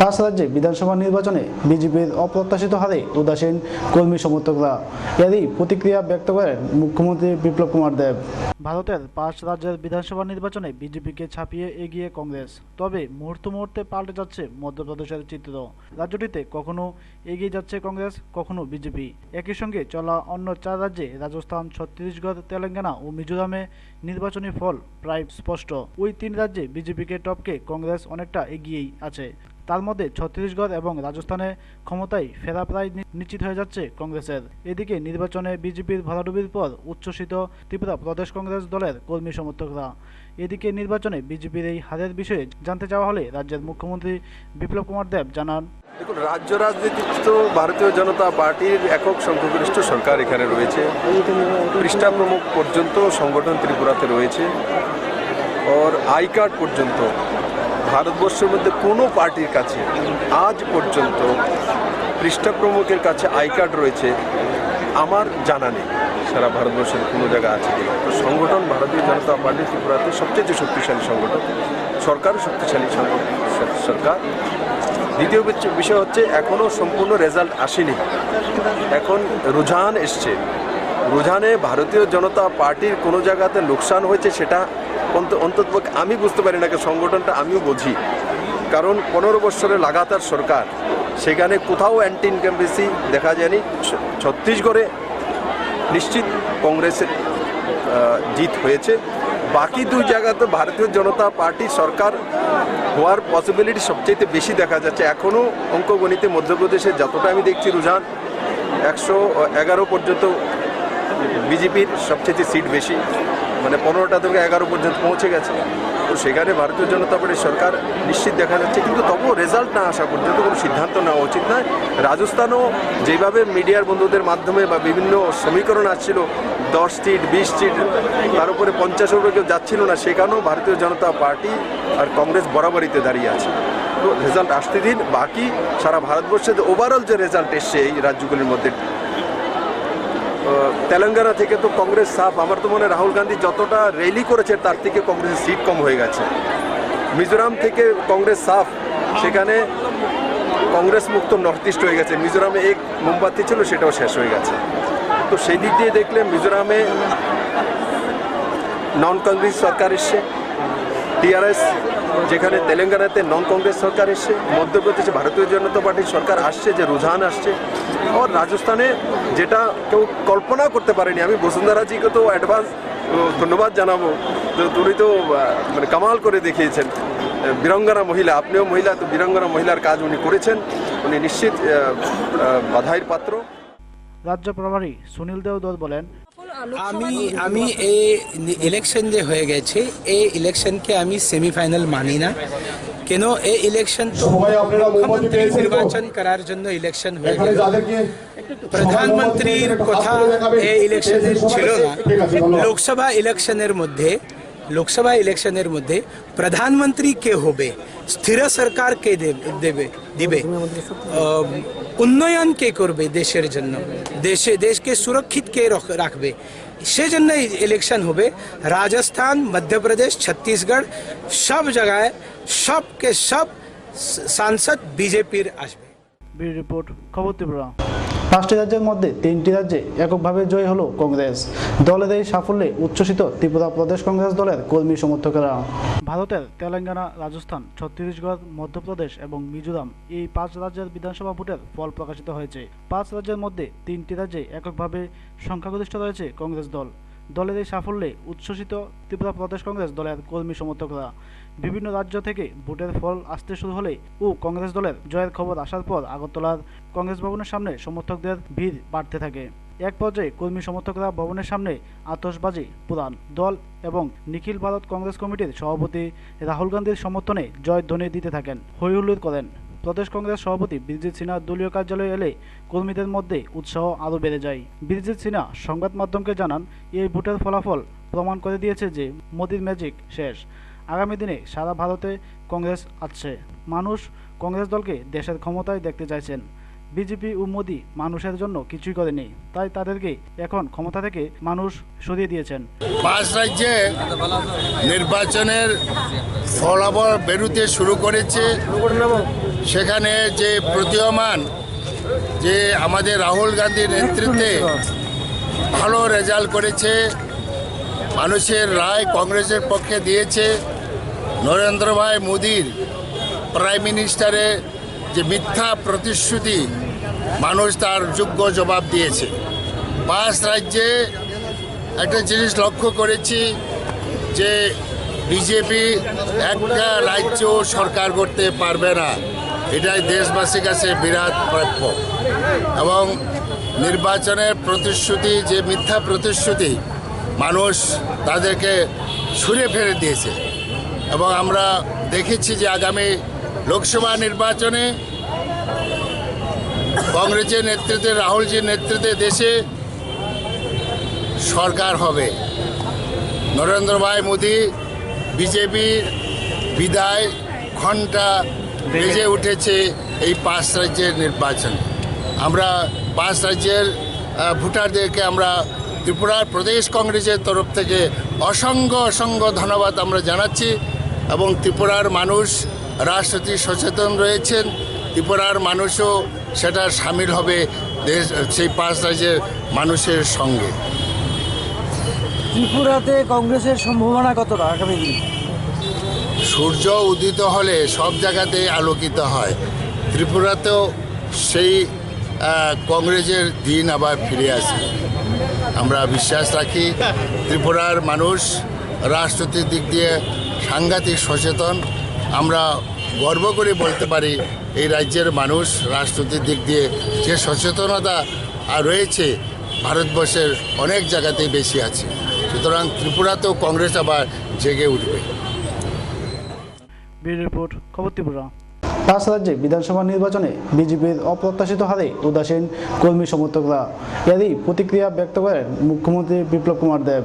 5 রাজ্যে বিধানসভা নির্বাচনে বিজেপির অপ্রত্যাশিত হারে উদাসীন কর্মী সমর্থকরা। এরই প্রতিক্রিয়া ব্যক্ত করেন মুখ্যমন্ত্রী বিপ্লব কুমার দেব। ভারতের 5 রাজ্যের বিধানসভা নির্বাচনে বিজেপিকে ছাপিয়ে এগিয়ে কংগ্রেস। তবে মুহূর্তে মুহূর্তে পাল্টে যাচ্ছে মধ্যপ্রদেশের চিত্র। রাজ্যটিতে কখনো এগিয়ে যাচ্ছে কংগ্রেস, কখনো বিজেপি। একই সঙ্গে চলা অন্য 4 রাজ্যে রাজস্থান, ছত্তিশগড়, তেলেঙ্গানা ও মিজোরামে নির্বাচনী ফল প্রায় স্পষ্ট। ওই 3 রাজ্যে বিজেপিকে টপকে কংগ্রেস অনেকটা এগিয়েই আছে। তার মধ্যে ছত্তিশগড় এবং রাজস্থানে ক্ষমতায় ফেরা প্রায় নিশ্চিত হয়ে যাচ্ছে কংগ্রেসের। এদিকে নির্বাচনে বিজেপির ভরাডুবির পর উচ্ছ্বসিত ত্রিপুরা প্রদেশ কংগ্রেস দলের কর্মী সমর্থকরা। এদিকে নির্বাচনে বিজেপির এই হারের বিষয়ে জানতে চাওয়া হলে রাজ্যের মুখ্যমন্ত্রী বিপ্লব কুমার দেব জানান, দেখুন, রাজ্য রাজনীতিতে তো ভারতীয় জনতা পার্টির একক সংখ্যাগরিষ্ঠ সরকার এখানে রয়েছে। পৃষ্ঠা প্রমুখ পর্যন্ত সংগঠন ত্রিপুরাতে রয়েছে। ওর আই কার্ড পর্যন্ত ভারতবর্ষের মধ্যে কোনো পার্টির কাছে আজ পর্যন্ত পৃষ্ঠা প্রমুখের কাছে আই কার্ড রয়েছে আমার জানা নেই। সারা ভারতবর্ষের কোনো জায়গা আছে কিনা। তো সংগঠন ভারতীয় জনতা পার্টি ত্রিপুরাতে সবচেয়ে শক্তিশালী সংগঠন, সরকারও শক্তিশালী সরকার। দ্বিতীয় বিষয় হচ্ছে এখনও সম্পূর্ণ রেজাল্ট আসেনি, এখন রুঝান এসছে। রুঝানে ভারতীয় জনতা পার্টির কোনো জায়গাতে লোকসান হয়েছে সেটা অন্তত আমি বুঝতে পারি না, সংগঠনটা আমিও বুঝি। কারণ 15 বছরের লাগাতার সরকার, সেখানে কোথাও অ্যান্টি ইনকামবেসি দেখা যায়নি। ছত্তিশগড়ে নিশ্চিত কংগ্রেসের জিত হয়েছে। বাকি 2 জায়গাতে ভারতীয় জনতা পার্টি সরকার হওয়ার পসিবিলিটি সবচেয়ে বেশি দেখা যাচ্ছে। এখনও অঙ্কগণিতে মধ্যপ্রদেশে যতটা আমি দেখছি রুঝান 111 পর্যন্ত বিজেপির সবচেয়ে সিট বেশি, মানে 15টা থেকে 11 পর্যন্ত পৌঁছে গেছে। তো সেখানে ভারতীয় জনতা পার্টির সরকার নিশ্চিত দেখা যাচ্ছে। কিন্তু তবুও রেজাল্ট না আসা পর্যন্ত কোনো সিদ্ধান্ত নেওয়া উচিত নয়। রাজস্থানও যেভাবে মিডিয়ার বন্ধুদের মাধ্যমে বা বিভিন্ন সমীকরণ আসছিল 10 সিট 20 সিট, তার উপরে 50-এর উপরে কেউ যাচ্ছিল না, সেখানেও ভারতীয় জনতা পার্টি আর কংগ্রেস বরাবরিতে দাঁড়িয়ে আছে। তো রেজাল্ট আসতে দিন। বাকি সারা ভারতবর্ষে ওভারঅল যে রেজাল্ট এসছে এই রাজ্যগুলির মধ্যে, তেলেঙ্গানা থেকে তো কংগ্রেস সাফ। আমার তো মনে হয় রাহুল গান্ধী যতটা র্যালি করেছে তার থেকে কংগ্রেসের সিট কম হয়ে গেছে। মিজোরাম থেকে কংগ্রেস সাফ, সেখানে কংগ্রেস মুক্ত নর্থ ইস্ট হয়ে গেছে। মিজোরামে এক মোমবাতি ছিল, সেটাও শেষ হয়ে গেছে। তো সেই দিক দিয়ে দেখলে মিজোরামে নন কংগ্রেস সরকার এসছে, টিআরএস, যেখানে তেলেঙ্গানাতে নন কংগ্রেস সরকার এসছে, মধ্যপ্রদেশে ভারতীয় জনতা পার্টির সরকার আসছে, যে রুঝান আসছে। আর রাজস্থানে যেটা কেউ কল্পনা করতে পারেনি, আমি বসুন্ধরাজিকে তো অ্যাডভান্স ধন্যবাদ জানাবো। তো উনি তো মানে কামাল করে দেখিয়েছেন। বীরাঙ্গনা মহিলা, আপনিও মহিলা, তো বীরাঙ্গনা মহিলার কাজ উনি করেছেন, উনি নিশ্চিত বাধাইয়ের পাত্র। রাজ্য প্রভারী সুনীল দেওদর বলেন, আমি এই ইলেকশন যে হয়ে গেছে, এই ইলেকশনকে আমি সেমিফাইনাল মানি না। কেন এই ইলেকশন তো মুখ্যমন্ত্রী নির্বাচন করার জন্য ইলেকশন হয়ে গেল। প্রধানমন্ত্রীর কথা এই ইলেকশনের ছিল না। লোকসভা ইলেকশনের মধ্যে প্রধানমন্ত্রী কে হবে, স্থির সরকার কে দিবে, উন্নয়ন কে করবে দেশের জন্য, দেশকে সুরক্ষিত কে রাখবে, সেজন্য ইলেকশন হবে। রাজস্থান, মধ্যপ্রদেশ, ছত্তিশগড় সব জায়গায় সবকে সব সাংসদ বিজেপির আসবে। ব্যুরো রিপোর্ট, খবর ত্রিপুরা। 5টি রাজ্যের মধ্যে 3টি রাজ্যে এককভাবে জয় হলো কংগ্রেস। দলের এই সাফল্যে উচ্ছ্বসিত ত্রিপুরা প্রদেশ কংগ্রেস দলের কর্মী সমর্থকেরা। ভারতের তেলেঙ্গানা, রাজস্থান, ছত্তিশগড়, মধ্যপ্রদেশ এবং মিজোরাম এই 5 রাজ্যের বিধানসভা ভোটের ফল প্রকাশিত হয়েছে। 5 রাজ্যের মধ্যে 3টি রাজ্যে এককভাবে সংখ্যাগরিষ্ঠ রয়েছে কংগ্রেস দল। দলের এই সাফল্যে উচ্ছ্বসিত ত্রিপুরা প্রদেশ কংগ্রেস দলের কর্মী সমর্থকরা। বিভিন্ন রাজ্য থেকে ভোটের ফল আসতে শুরু হলে ও কংগ্রেস দলের জয়ের খবর আসার পর আগরতলার কংগ্রেস ভবনের সামনে সমর্থকদের ভিড় বাড়তে থাকে। এক পর্যায়ে কর্মী সমর্থকরা ভবনের সামনে আতশবাজি পুরান দল এবং নিখিল ভারত কংগ্রেস কমিটির সভাপতি রাহুল গান্ধীর সমর্থনে জয়ধ্বনি দিতে থাকেন, হইহুল্লোড় করেন। প্রদেশ কংগ্রেস সভাপতি বীরজিৎ সিনহা দলীয় কার্যালয়ে এলে কর্মীদের মধ্যে উৎসাহ আরও বেড়ে যায়। বীরজিৎ সিনহা সংবাদ মাধ্যমকে জানান, এই ভোটের ফলাফল প্রমাণ করে দিয়েছে যে মোদির ম্যাজিক শেষ। আগামী দিনে সারা ভারতে কংগ্রেস আসছে। মানুষ কংগ্রেস দলকে দেশের ক্ষমতায় দেখতে চাইছেন। বিজেপি ও মোদি মানুষের জন্য কিছুই করেনি, তাই তাদেরকে এখন ক্ষমতা থেকে মানুষ সরিয়ে দিয়েছেন। 5 রাজ্যে নির্বাচনের ফলাফল বেরোতে শুরু করেছে। সেখানে যে প্রতীয়মান যে আমাদের রাহুল গান্ধীর নেতৃত্বে ভালো রেজাল্ট করেছে, মানুষের রায় কংগ্রেসের পক্ষে দিয়েছে। নরেন্দ্র ভাই মোদির প্রাইম মিনিস্টারের যে মিথ্যা প্রতিশ্রুতি, মানুষ তার যোগ্য জবাব দিয়েছে। 5 রাজ্যে একটা জিনিস লক্ষ্য করেছি যে বিজেপি একটা রাজ্য সরকার করতে পারবে না, এটাই দেশবাসীর কাছে বিরাট প্রাপ্য। এবং নির্বাচনের প্রতিশ্রুতি, যে মিথ্যা প্রতিশ্রুতি, মানুষ তাদেরকে ছুঁড়ে ফেলে দিয়েছে। এবং আমরা দেখেছি যে আগামী লোকসভা নির্বাচনে কংগ্রেসের নেতৃত্বে, রাহুলজির নেতৃত্বে দেশে সরকার হবে। নরেন্দ্র ভাই মোদি বিজেপির বিদায় ঘণ্টা বেজে উঠেছে এই 5 রাজ্যের নির্বাচনে। আমরা 5 রাজ্যের ভোটারদেরকে আমরা ত্রিপুরার প্রদেশ কংগ্রেসের তরফ থেকে অসংখ্য ধন্যবাদ আমরা জানাচ্ছি। এবং ত্রিপুরার মানুষ রাজনীতি সচেতন রয়েছেন, ত্রিপুরার মানুষও সেটা সামিল হবে দেশ সেই 5 রাজ্যের মানুষের সঙ্গে। ত্রিপুরাতে কংগ্রেসের সম্ভাবনা কতটা আগামী দিনে? সূর্য উদিত হলে সব জায়গাতেই আলোকিত হয়। ত্রিপুরাতেও সেই কংগ্রেসের দিন আবার ফিরে আসে। আমরা বিশ্বাস রাখি ত্রিপুরার মানুষ রাজনৈতিক দিক দিয়ে সাংঘাতিক সচেতন। আমরা গর্ব করে বলতে পারি এই রাজ্যের মানুষ রাজনৈতিক দিক দিয়ে যে সচেতনতা রয়েছে ভারতবর্ষের অনেক জায়গাতেই বেশি আছে। সুতরাং ত্রিপুরাতেও কংগ্রেস আবার জেগে উঠবে। ব্যুরো রিপোর্ট, খবর ত্রিপুরা। 5 রাজ্যে বিধানসভা নির্বাচনে বিজেপির অপ্রত্যাশিত হারে উদাসীন কর্মী সমর্থকরা, এরই প্রতিক্রিয়া ব্যক্ত করেন মুখ্যমন্ত্রী বিপ্লব কুমার দেব।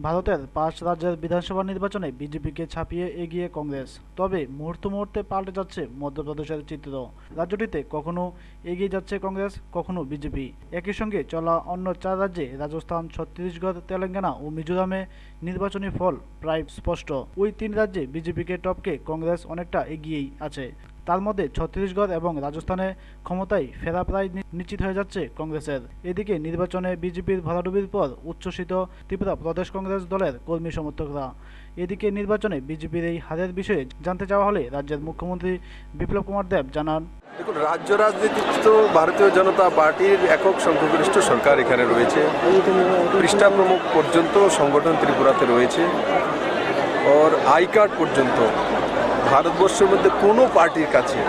ভারতের 5 রাজ্যের বিধানসভা নির্বাচনে বিজেপিকে ছাপিয়ে এগিয়ে কংগ্রেস, তবে মুহূর্তে পাল্টে যাচ্ছে মধ্যপ্রদেশের চিত্র। রাজ্যটিতে কখনো এগিয়ে যাচ্ছে কংগ্রেস, কখনো বিজেপি। একই সঙ্গে চলা অন্য 4 রাজ্যে রাজস্থান, ছত্তিশগড়, তেলেঙ্গানা ও মিজোরামে নির্বাচনী ফল প্রায় স্পষ্ট। ওই 3 রাজ্যে বিজেপিকে টপকে কংগ্রেস অনেকটা এগিয়েই আছে। তার মধ্যে ছত্তিশগড় এবং রাজস্থানে ক্ষমতায় ফেরা প্রায় নিশ্চিত হয়ে যাচ্ছে কংগ্রেসের। এদিকে নির্বাচনে বিজেপির ভরাডুবির পর উচ্ছ্বসিত ত্রিপুরা প্রদেশ কংগ্রেস দলের কর্মী সমর্থকরা। এদিকে নির্বাচনে বিজেপির এই হারের বিষয়ে জানতে চাওয়া হলে রাজ্যের মুখ্যমন্ত্রী বিপ্লব কুমার দেব জানান, দেখুন, রাজ্য রাজনীতিতে তো ভারতীয় জনতা পার্টির একক সংখ্যাগরিষ্ঠ সরকার এখানে রয়েছে। পৃষ্ঠা প্রমুখ পর্যন্ত সংগঠন ত্রিপুরাতে রয়েছে। আর আই কার্ড পর্যন্ত ভারতবর্ষের মধ্যে কোনো পার্টির কাছে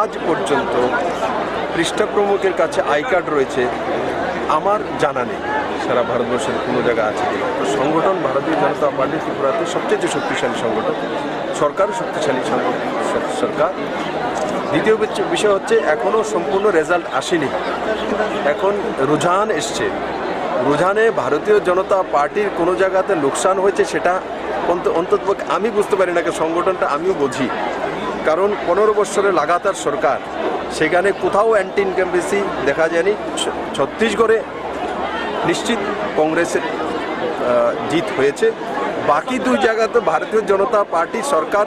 আজ পর্যন্ত পৃষ্ঠা প্রমুখের কাছে আই কার্ড রয়েছে আমার জানা নেই। সারা ভারতবর্ষের কোনো জায়গা আছে কিনা। তো সংগঠন ভারতীয় জনতা পার্টি ত্রিপুরাতে সবচেয়ে শক্তিশালী সংগঠন, সরকারও শক্তিশালী সরকার। দ্বিতীয় বিষয় হচ্ছে এখনও সম্পূর্ণ রেজাল্ট আসেনি, এখন রুঝান এসছে। রুঝানে ভারতীয় জনতা পার্টির কোনো জায়গাতে লোকসান হয়েছে সেটা অন্তত আমি বুঝতে পারি না, সংগঠনটা আমিও বুঝি। কারণ 15 বছরের লাগাতার সরকার, সেখানে কোথাও অ্যান্টি ইনকামবেসি দেখা যায়নি। ছত্তিশগড়ে নিশ্চিত কংগ্রেসের জিত হয়েছে। বাকি 2 জায়গাতে ভারতীয় জনতা পার্টি সরকার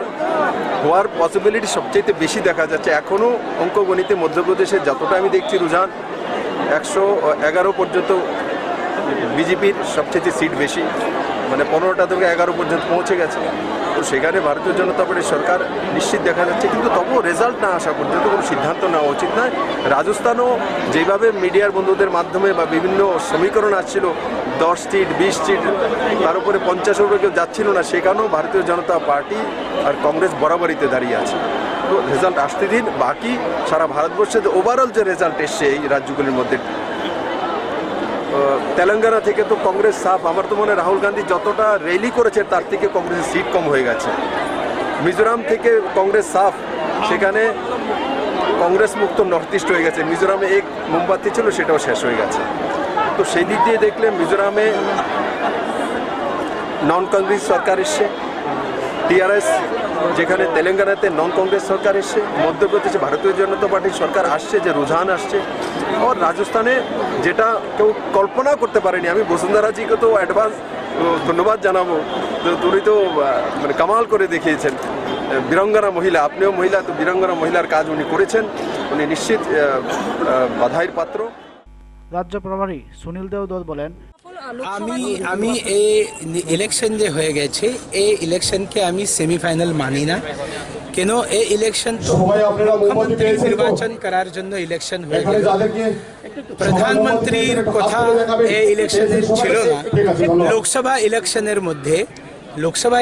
হওয়ার পসিবিলিটি সবচেয়ে বেশি দেখা যাচ্ছে। এখনও অঙ্কগণিতে মধ্যপ্রদেশে যতটা আমি দেখছি রুঝান 111 পর্যন্ত বিজেপির সবচেয়ে সিট বেশি, মানে 15টা থেকে 11 পর্যন্ত পৌঁছে গেছে। তো সেখানে ভারতীয় জনতা পার্টির সরকার নিশ্চিত দেখা যাচ্ছে। কিন্তু তবুও রেজাল্ট না আসা পর্যন্ত কোনো সিদ্ধান্ত নেওয়া উচিত নয়। রাজস্থানও যেভাবে মিডিয়ার বন্ধুদের মাধ্যমে বা বিভিন্ন সমীকরণ আসছিল 10 সিট 20 সিট, তার উপরে 50-এর উপরে কেউ যাচ্ছিল না, সেখানেও ভারতীয় জনতা পার্টি আর কংগ্রেস বরাবরিতে দাঁড়িয়ে আছে। তো রেজাল্ট আসতে দিন। বাকি সারা ভারতবর্ষে ওভারঅল যে রেজাল্ট এসছে এই রাজ্যগুলির মধ্যে, তেলেঙ্গানা থেকে তো কংগ্রেস সাফ। আমার তো মনে হয় রাহুল গান্ধী যতটা র্যালি করেছে তার থেকে কংগ্রেসের সিট কম হয়ে গেছে। মিজোরাম থেকে কংগ্রেস সাফ, সেখানে কংগ্রেস মুক্ত নর্থ ইস্ট হয়ে গেছে। মিজোরামে এক মোমবাতি ছিল, সেটাও শেষ হয়ে গেছে। তো সেই দিক দিয়ে দেখলে মিজোরামে নন কংগ্রেস সরকার এসছে, টিআরএস, যেখানে তেলেঙ্গানাতে নন কংগ্রেস সরকার এসছে, মধ্যপ্রদেশে ভারতীয় জনতা পার্টির সরকার আসছে, যে রুঝান আসছে। আর রাজস্থানে যেটা কেউ কল্পনা করতে পারেনি, আমি বসুন্ধরাজিকে তো অ্যাডভান্স ধন্যবাদ জানাবো, তো উনি তো মানে কামাল করে দেখিয়েছেন। বীরাঙ্গনা মহিলা, আপনিও মহিলা, তো বীরাঙ্গনা মহিলার কাজ উনি করেছেন, উনি নিশ্চিত বাধাইয়ের পাত্র। রাজ্য প্রভারী সুনীল দেওদর বলেন, আমি এই ইলেকশন যে হয়ে গেছে এই ইলেকশনকে আমি সেমিফাইনাল মানি না, কেন এই ইলেকশন তো মুখ্যমন্ত্রী নির্বাচন করার জন্য ইলেকশন হয়ে গেল। প্রধানমন্ত্রীর কথা এই ইলেকশনে ছিল না। লোকসভা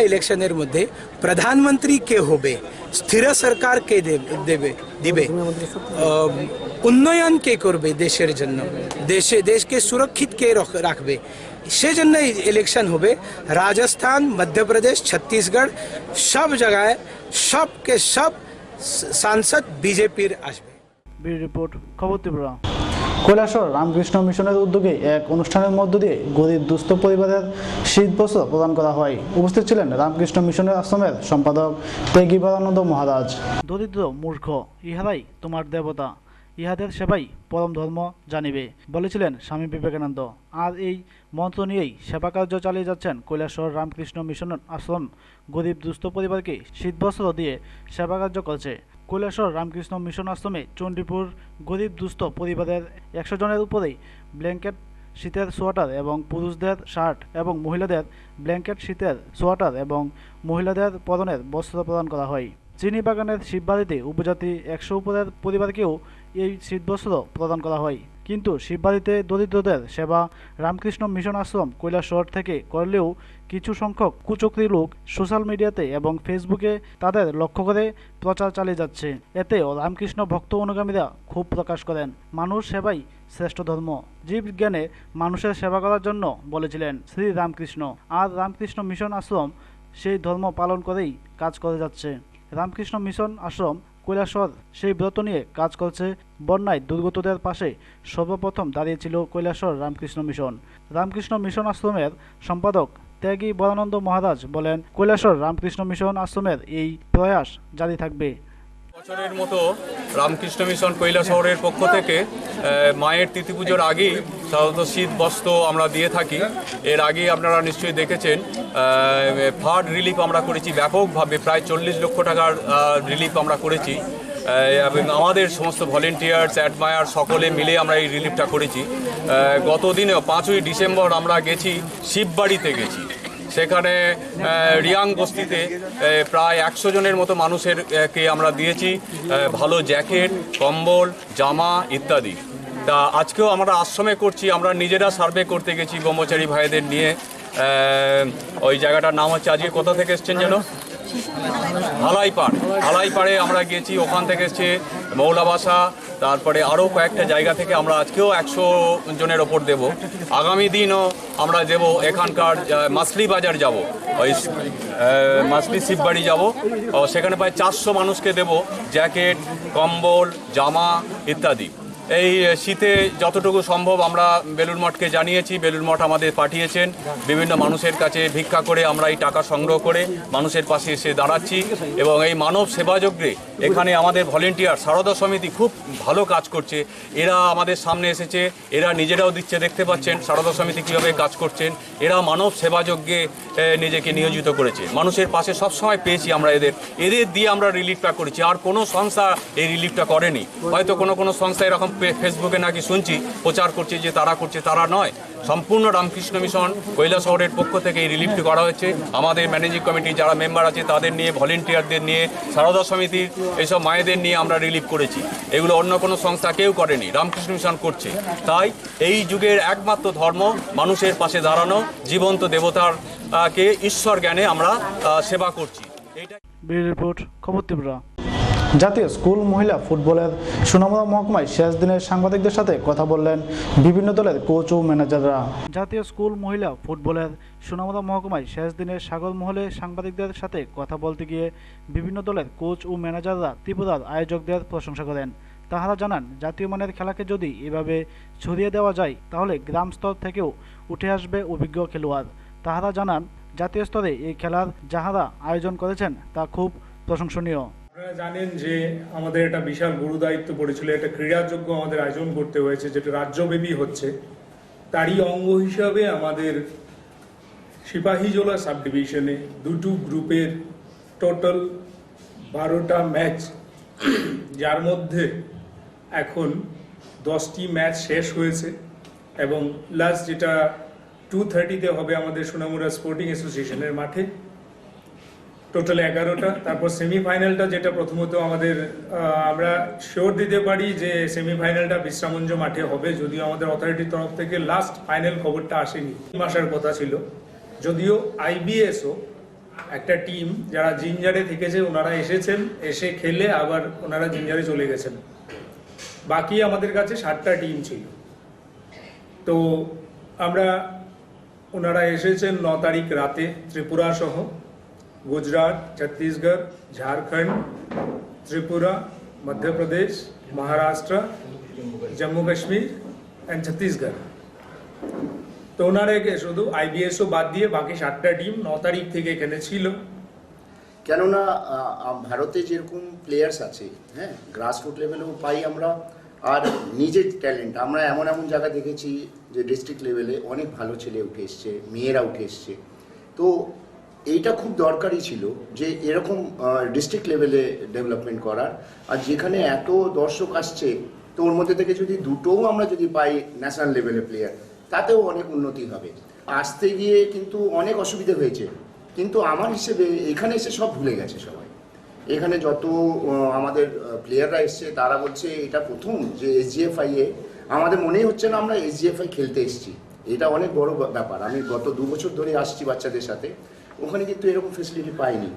ইলেকশনের মধ্যে প্রধানমন্ত্রী কে হবে, স্থির সরকার কে দিবে, উন্নয়ন কে করবে দেশের জন্য, দেশকে সুরক্ষিত কে রাখবে, সেজন্যই ইলেকশন হবে। রাজস্থান, মধ্যপ্রদেশ, ছত্তিশগড় সব জায়গায় সবকে সব সাংসদ বিজেপির আসবে। ব্যুরো রিপোর্ট, খবর ত্রিপুরা। কৈলাসহর রামকৃষ্ণ মিশনের উদ্যোগে এক অনুষ্ঠানের মধ্য দিয়ে গরিব দুস্থ পরিবারের শীতবস্ত্র প্রদান করা হয়। উপস্থিত ছিলেন রামকৃষ্ণ মিশনের আশ্রমের সম্পাদক ত্যাগীবরানন্দ মহারাজ। দরিদ্র মূর্খ ইহারাই তোমার দেবতা, ইহাদের সেবাই পরম ধর্ম জানিবে বলেছিলেন স্বামী বিবেকানন্দ। আর এই মন্ত্র নিয়েই সেবা কার্য চালিয়ে যাচ্ছেন কৈলাসহর রামকৃষ্ণ মিশন আশ্রম। গরিব দুস্থ পরিবারকে শীতবস্ত্র দিয়ে সেবা কার্য করছে। কৈলাসহর রামকৃষ্ণ মিশন আশ্রমে চণ্ডীপুর গরিব দুস্থ পরিবারের 100 জনের উপরেই ব্ল্যাঙ্কেট, শীতের সোয়েটার এবং পুরুষদের শার্ট এবং মহিলাদের ব্ল্যাঙ্কেট, শীতের সোয়েটার এবং মহিলাদের পরনের বস্ত্র প্রদান করা হয়। চিনিবাগানের শিববাড়িতে উপজাতি 100 উপরের পরিবারকেও এই শীতবস্ত্র প্রদান করা হয়। কিন্তু শিববাড়িতে দরিদ্রদের সেবা রামকৃষ্ণ মিশন আশ্রম কৈলাসহর থেকে করলেও কিছু সংখ্যক কুচক্রী লোক সোশ্যাল মিডিয়াতে এবং ফেসবুকে তাদের লক্ষ্য করে প্রচার চালিয়ে যাচ্ছে। এতেও রামকৃষ্ণ ভক্ত অনুগামীরা ক্ষোভ প্রকাশ করেন। মানুষ সেবাই শ্রেষ্ঠ ধর্ম, জীববিজ্ঞানে মানুষের সেবা করার জন্য বলেছিলেন শ্রী রামকৃষ্ণ। আর রামকৃষ্ণ মিশন আশ্রম সেই ধর্ম পালন করেই কাজ করে যাচ্ছে। রামকৃষ্ণ মিশন আশ্রম কৈলাসহর সেই ব্রত নিয়ে কাজ করছে। বন্যায় দুর্গতদের পাশে সর্বপ্রথম দাঁড়িয়েছিল কৈলাসহর রামকৃষ্ণ মিশন। রামকৃষ্ণ মিশন আশ্রমের সম্পাদক ত্যাগীবরানন্দ মহারাজ বলেন, কৈলাসহর রামকৃষ্ণ মিশন আশ্রমের এই প্রয়াস জারি থাকবে। বছরের মতো রামকৃষ্ণ মিশন কৈলাসহরের পক্ষ থেকে মায়ের তিথি পুজোর আগেই সাধারণত শীত বস্ত্র আমরা দিয়ে থাকি। এর আগে আপনারা নিশ্চয়ই দেখেছেন ফ্লাড রিলিফ আমরা করেছি ব্যাপকভাবে, প্রায় 40 লক্ষ টাকার রিলিফ আমরা করেছি এবং আমাদের সমস্ত ভলেন্টিয়ার্স, অ্যাডমায়ার সকলে মিলে আমরা এই রিলিফটা করেছি। গতদিনেও 5ই ডিসেম্বর আমরা গেছি শিববাড়িতে গেছি, সেখানে রিয়াং বস্তিতে প্রায় 100 জনের মতো মানুষের কে আমরা দিয়েছি ভালো জ্যাকেট, কম্বল, জামা ইত্যাদি। তা আজকেও আমরা আশ্রমে করছি, আমরা নিজেরা সার্ভে করতে গেছি ব্রহ্মচারী ভাইদের নিয়ে। ওই জায়গাটার নাম হচ্ছে, আজকে কোথা থেকে এসছেন যেন, হালাইপাড়ে আমরা গেছি, ওখান থেকে এসছে মৌলাবাসা, তারপরে আরও কয়েকটা জায়গা থেকে আমরা আজকেও 100 জনের ওপর দেব। আগামী দিনও আমরা দেব, এখানকার মাসলি বাজার যাব, ওই মাসলি শিববাড়ি যাব, সেখানে প্রায় 400 মানুষকে দেব জ্যাকেট, কম্বল, জামা ইত্যাদি। এই শীতে যতটুকু সম্ভব আমরা বেলুড় মঠকে জানিয়েছি, বেলুড় মঠ আমাদের পাঠিয়েছেন। বিভিন্ন মানুষের কাছে ভিক্ষা করে আমরা এই টাকা সংগ্রহ করে মানুষের পাশে এসে দাঁড়াচ্ছি এবং এই মানব সেবাযজ্ঞে এখানে আমাদের ভলেন্টিয়ার সারদা সমিতি খুব ভালো কাজ করছে। এরা আমাদের সামনে এসেছে, এরা নিজেরাও দিচ্ছে, দেখতে পাচ্ছেন সারদা সমিতি কীভাবে কাজ করছেন। এরা মানব সেবাযজ্ঞে নিজেকে নিয়োজিত করেছে, মানুষের পাশে সবসময় পেয়েছি আমরা এদের দিয়ে আমরা রিলিফটা করেছি। আর কোনো সংস্থা এই রিলিফটা করেনি। হয়তো কোনো সংস্থা এরকম ফেসবুকে নাকি শুনছি প্রচার করছে যে তারা করছে, তারা নয়। সম্পূর্ণ রামকৃষ্ণ মিশন কৈলাসহরের পক্ষ থেকে এই রিলিফটি করা হয়েছে। আমাদের ম্যানেজিং কমিটি যারা মেম্বার আছে তাদের নিয়ে, ভলেন্টিয়ারদের নিয়ে, সারদা সমিতির এইসব মায়েদের নিয়ে আমরা রিলিফ করেছি। এগুলো অন্য কোনো সংস্থা কেউ করেনি, রামকৃষ্ণ মিশন করছে। তাই এই যুগের একমাত্র ধর্ম মানুষের পাশে দাঁড়ানো, জীবন্ত দেবতার কে ঈশ্বর জ্ঞানে আমরা সেবা করছি। ব্যুরো রিপোর্ট, খবর ত্রিপুরা। জাতীয় স্কুল মহিলা ফুটবলের সোনামুড়া মহকুমায় শেষ দিনের সাংবাদিকদের সাথে কথা বললেন বিভিন্ন দলের কোচ ও ম্যানেজাররা। জাতীয় স্কুল মহিলা ফুটবলের সোনামুড়া মহকুমায় শেষ দিনের সাগরমহলে সাংবাদিকদের সাথে কথা বলতে গিয়ে বিভিন্ন দলের কোচ ও ম্যানেজাররা ত্রিপুরার আয়োজকদের প্রশংসা করেন। তাহারা জানান, জাতীয় মানের খেলাকে যদি এভাবে ছড়িয়ে দেওয়া যায় তাহলে গ্রাম স্তর থেকেও উঠে আসবে অভিজ্ঞ খেলোয়াড়। তাহারা জানান, জাতীয় স্তরে এই খেলার যাহারা আয়োজন করেছেন তা খুব প্রশংসনীয়। আপনারা জানেন যে আমাদের একটা বিশাল গুরু দায়িত্ব পড়েছিল, একটা ক্রীড়াযোগ্য আমাদের আয়োজন করতে হয়েছে যেটা রাজ্যব্যাপী হচ্ছে। তারই অঙ্গ হিসাবে আমাদের সিপাহীজলা সাব ডিভিশনে 2টো গ্রুপের টোটাল 12টা ম্যাচ, যার মধ্যে এখন 10টি ম্যাচ শেষ হয়েছে এবং লাস্ট যেটা 2:30-তে হবে আমাদের সোনামুড়া স্পোর্টিং অ্যাসোসিয়েশনের মাঠে, টোটাল 11টা। তারপর সেমিফাইনালটা যেটা প্রথমত আমাদের আমরা শিওর দিতে পারি যে সেমিফাইনালটা বিশ্রামঞ্জ মাঠে হবে, যদিও আমাদের অথরিটির তরফ থেকে লাস্ট ফাইনাল খবরটা আসেনি, আসার কথা ছিল। যদিও আইবিএসও একটা টিম যারা জিঞ্জারে থেকেছে ওনারা এসেছেন, এসে খেলে আবার ওনারা জিঞ্জারে চলে গেছেন। বাকি আমাদের কাছে 7টা টিম ছিল। তো আমরা ওনারা এসেছেন 9 তারিখ রাতে ত্রিপুরা সহ গুজরাট, ছত্তিশগড়, ঝাড়খণ্ড, ত্রিপুরা, মধ্যপ্রদেশ, মহারাষ্ট্র, জম্মু কাশ্মীর অ্যান্ড ছত্তিশগড়। তো ওনারা শুধু আইবিএসও বাদ দিয়ে বাকি 7টা টিম 9 তারিখ থেকে এখানে ছিল। কেননা ভারতে যেরকম প্লেয়ার্স আছে, হ্যাঁ, গ্রাসরুট লেভেলেও পাই আমরা, আর নিজের ট্যালেন্ট আমরা এমন এমন জায়গা দেখেছি যে ডিস্ট্রিক্ট লেভেলে অনেক ভালো ছেলে উঠে এসছে, মেয়েরা উঠে এসছে। তো এইটা খুব দরকারি ছিল যে এরকম ডিস্ট্রিক্ট লেভেলে ডেভেলপমেন্ট করার। আর যেখানে এত দর্শক আসছে, তো ওর মধ্যে থেকে যদি দুটোও আমরা যদি পাই ন্যাশনাল লেভেলে প্লেয়ার, তাতেও অনেক উন্নতি হবে। আসতে গিয়ে কিন্তু অনেক অসুবিধা হয়েছে, কিন্তু আমার হিসেবে এখানে এসে সব ভুলে গেছে সবাই। এখানে যত আমাদের প্লেয়াররা এসছে তারা বলছে এটা প্রথম যে এসজিএফআই এ আমাদের মনেই হচ্ছে না আমরা এসজিএফআই খেলতে এসেছি। এটা অনেক বড় ব্যাপার। আমি গত 2 বছর ধরে আসছি বাচ্চাদের সাথে, ওখানে কিন্তু এরকম ফেসিলিটি পাইনি।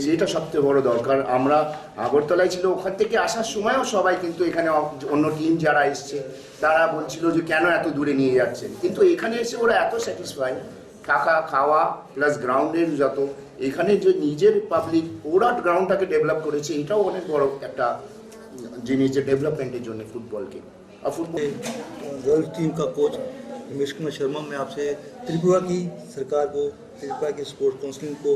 সেটা সবচেয়ে বড় দরকার। আমরা আগরতলায় ছিল, ওখান থেকে আসার সময়ও সবাই কিন্তু এখানে অন্য টিম যারা এসছে তারা বলছিল যে কেন এত দূরে নিয়ে যাচ্ছেন, কিন্তু এখানে এসে ওরা এত স্যাটিসফাই, থাকা খাওয়া প্লাস গ্রাউন্ডের যত এখানে যে নিজের পাবলিক ওরা গ্রাউন্ডটাকে ডেভেলপ করেছে, এটাও অনেক বড় একটা জিনিস যে ডেভেলপমেন্টের জন্য ফুটবলকে। আর ফুটবল रॉयल टीम का कोच रमेश कुमार शर्मा, मैं आपसे त्रिपुरा की सरकार को, त्रिपुरा की स्पोर्ट काउंसिल को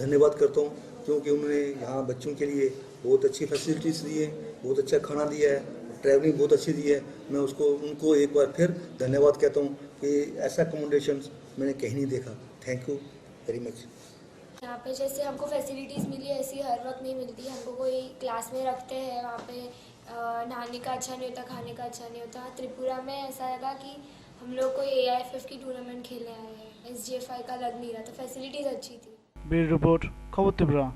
धन्यवाद करता हूँ, क्योंकि उन्होंने यहाँ बच्चों के लिए बहुत अच्छी फैसिलिटीज़ दी है, बहुत अच्छा खाना दिया है, ट्रैवलिंग बहुत अच्छी दी है। मैं उनको एक बार फिर धन्यवाद कहता हूँ कि ऐसा अकोमोडेशन मैंने कहीं नहीं देखा। Thank you very much. यहाँ पे जैसे हमको फैसिलिटीज़ मिली ऐसी हर वक्त नहीं मिलती। हमको कोई क्लास में रखते हैं, वहाँ पे नहाने का अच्छा नहीं होता, खाने का अच्छा नहीं होता। त्रिपुरा में ऐसा लगा कि हम लोग कोई AIFF की टूर्नामेंट खेलने आए हैं, SGFI का लग नहीं रहा था, फैसिलिटीज़ अच्छी थी। ব্যুরো রিপোর্ট, খবর ত্রিপুরা।